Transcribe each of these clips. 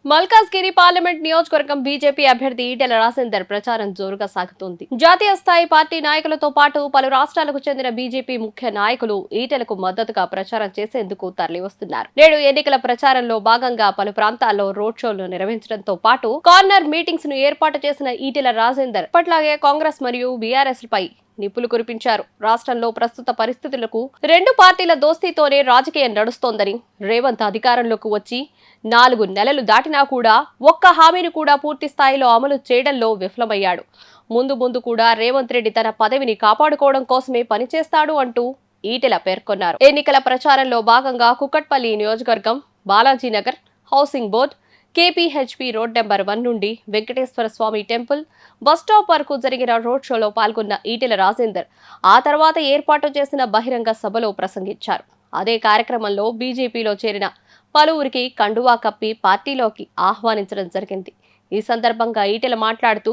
Malkajgiri parliament నియోజకవర్గం BJP అభ్యర్థి ఈటెల రాజేందర్ ప్రచారం జోరుగా సాగుతోంది. జాతీయ స్థాయి పార్టీ నాయకులతో పాటు పలు రాష్ట్రాలకు చెందిన బీజేపీ ముఖ్య నాయకులు ఈటెలకు మద్దతుగా ప్రచారం చేసేందుకు తరలివస్తున్నారు. నేడు ఎన్నికల ప్రచారంలో భాగంగా పలు ప్రాంతాల్లో రోడ్ షోలు నిర్వహించడంతో పాటు కార్నర్ మీటింగ్స్ ను ఏర్పాటు చేసిన ఈటెల రాజేందర్ ఇప్పట్లాగే కాంగ్రెస్ మరియు బీఆర్ఎస్ పై నిప్పులు కురిపించారు. రాష్ట్రంలో ప్రస్తుత పరిస్థితులకు రెండు పార్టీల దోస్తీతోనే రాజకీయం నడుస్తోందని, రేవంత్ అధికారంలోకి వచ్చి 4 నెలలు దాటినా కూడా ఒక్క హామీని కూడా పూర్తి స్థాయిలో అమలు చేయడంలో విఫలమయ్యాడు. ముందు కూడా రేవంత్ రెడ్డి తన పదవిని కాపాడుకోవడం కోసమే పనిచేస్తాడు అంటూ ఈటెల పేర్కొన్నారు. ఎన్నికల ప్రచారంలో భాగంగా కుకట్పల్లి నియోజకవర్గం, Balaji Nagar, housing board, KPHP road number 1 నుండి వెంకటేశ్వర స్వామి టెంపుల్ బస్టాప్ వరకు జరిగిన రోడ్ షోలో పాల్గొన్న ఈటెల రాజేందర్ ఆ తర్వాత ఏర్పాటు చేసిన బహిరంగ సభలో ప్రసంగించారు. అదే కార్యక్రమంలో బీజేపీలో చేరిన పలువురికి కండువా కప్పి పార్టీలోకి ఆహ్వానించడం జరిగింది. ఈ సందర్భంగా ఈటెల మాట్లాడుతూ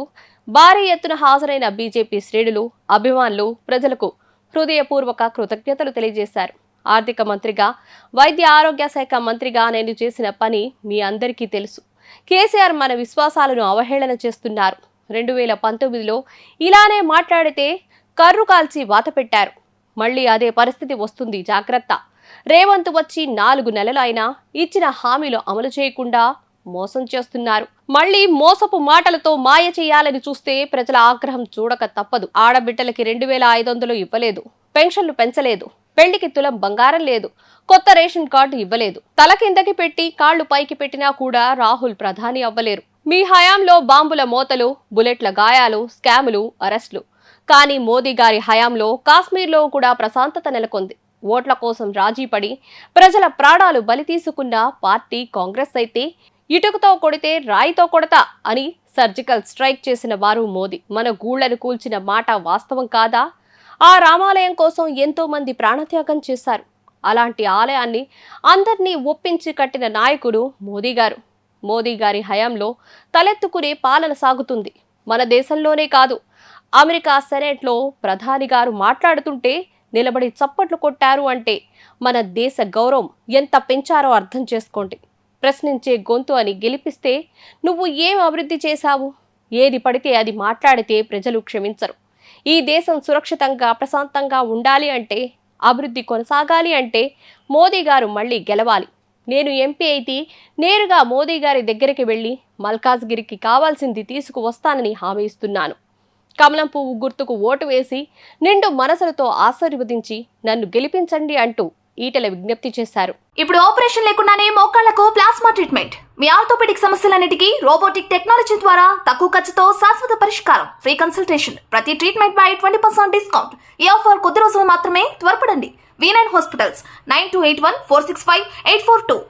భారీ ఎత్తున హాజరైన బీజేపీ శ్రేణులు, అభిమానులు, ప్రజలకు హృదయపూర్వక కృతజ్ఞతలు తెలియజేశారు. ఆర్థిక మంత్రిగా, వైద్య ఆరోగ్య శాఖ మంత్రిగా నేను చేసిన పని మీ అందరికీ తెలుసు. కేసీఆర్ మన విశ్వాసాలను అవహేళన చేస్తున్నారు. 2019లో ఇలానే మాట్లాడితే కర్రు కాల్చి వాత పెట్టారు. మళ్లీ అదే పరిస్థితి వస్తుంది, జాగ్రత్త. రేవంత్ వచ్చి 4 నెలలు అయినా ఇచ్చిన హామీలు అమలు చేయకుండా మోసం చేస్తున్నారు. మళ్లీ మోసపు మాటలతో మాయ చేయాలని చూస్తే ప్రజల ఆగ్రహం చూడక తప్పదు. ఆడబిడ్డలకి 2500 ఇవ్వలేదు, పెన్షన్లు పెంచలేదు, పెళ్లికి తులం బంగారం లేదు, కొత్త రేషన్ కార్డు ఇవ్వలేదు. తల కిందకి పెట్టి కాళ్లు పైకి పెట్టినా కూడా రాహుల్ ప్రధాని అవ్వలేరు. మీ హయాంలో బాంబుల మోతలు, బుల్లెట్ల గాయాలు, స్కాములు, అరెస్టులు. కానీ మోదీ గారి హయాంలో కాశ్మీర్లో కూడా ప్రశాంతత నెలకొంది. ఓట్ల కోసం రాజీపడి ప్రజల ప్రాణాలు బలి తీసుకున్న పార్టీ కాంగ్రెస్ అయితే ఇటుకతో కొడితే రాయితో కొడతా అని సర్జికల్ స్ట్రైక్ చేసిన వారు మోదీ. మన గూళ్లను కూల్చిన మాట వాస్తవం కాదా? ఆ రామాలయం కోసం ఎంతో మంది ప్రాణత్యాగం చేశారు. అలాంటి ఆలయాన్ని అందరినీ ఒప్పించి కట్టిన నాయకుడు మోదీ గారు. మోదీ గారి హయాంలో తలెత్తుకునే పాలన సాగుతుంది. మన దేశంలోనే కాదు, అమెరికా సెనేట్లో ప్రధాని గారు మాట్లాడుతుంటే నిలబడి చప్పట్లు కొట్టారు అంటే మన దేశ గౌరవం ఎంత పెంచారో అర్థం చేసుకోండి. ప్రశ్నించే గొంతు అని గెలిపిస్తే నువ్వు ఏం అభివృద్ధి చేశావు? ఏది పడితే అది మాట్లాడితే ప్రజలు క్షమించరు. ఈ దేశం సురక్షితంగా, ప్రశాంతంగా ఉండాలి అంటే, అభివృద్ధి కొనసాగాలి అంటే మోదీ గారు మళ్ళీ గెలవాలి. నేను ఎంపీ అయితే నేరుగా మోదీ గారి దగ్గరికి వెళ్లి మల్కాజ్గిరికి కావాల్సింది తీసుకువస్తానని హామీ ఇస్తున్నాను. కమలం పువ్వు గుర్తుకు ఓటు వేసి నిండు మనసులతో ఆశీర్వదించి నన్ను గెలిపించండి అంటూ ఈటెల విజ్ఞప్తి చేశారు. ఇప్పుడు ఆపరేషన్ లేకుండానే మోకాళ్లకు ప్లాస్మా ట్రీట్మెంట్. మీ ఆర్థోపెడిక్ సమస్యలన్నిటికీ రోబోటిక్ టెక్నాలజీ ద్వారా తక్కువ ఖర్చుతో శాశ్వత పరిష్కారం. Free consultation. ప్రతి ట్రీట్మెంట్ పై 20% డిస్కౌంట్. ఈ ఆఫర్ కొద్ది రోజులు మాత్రమే. త్వరపడండి. V9 hospitals 9281465842.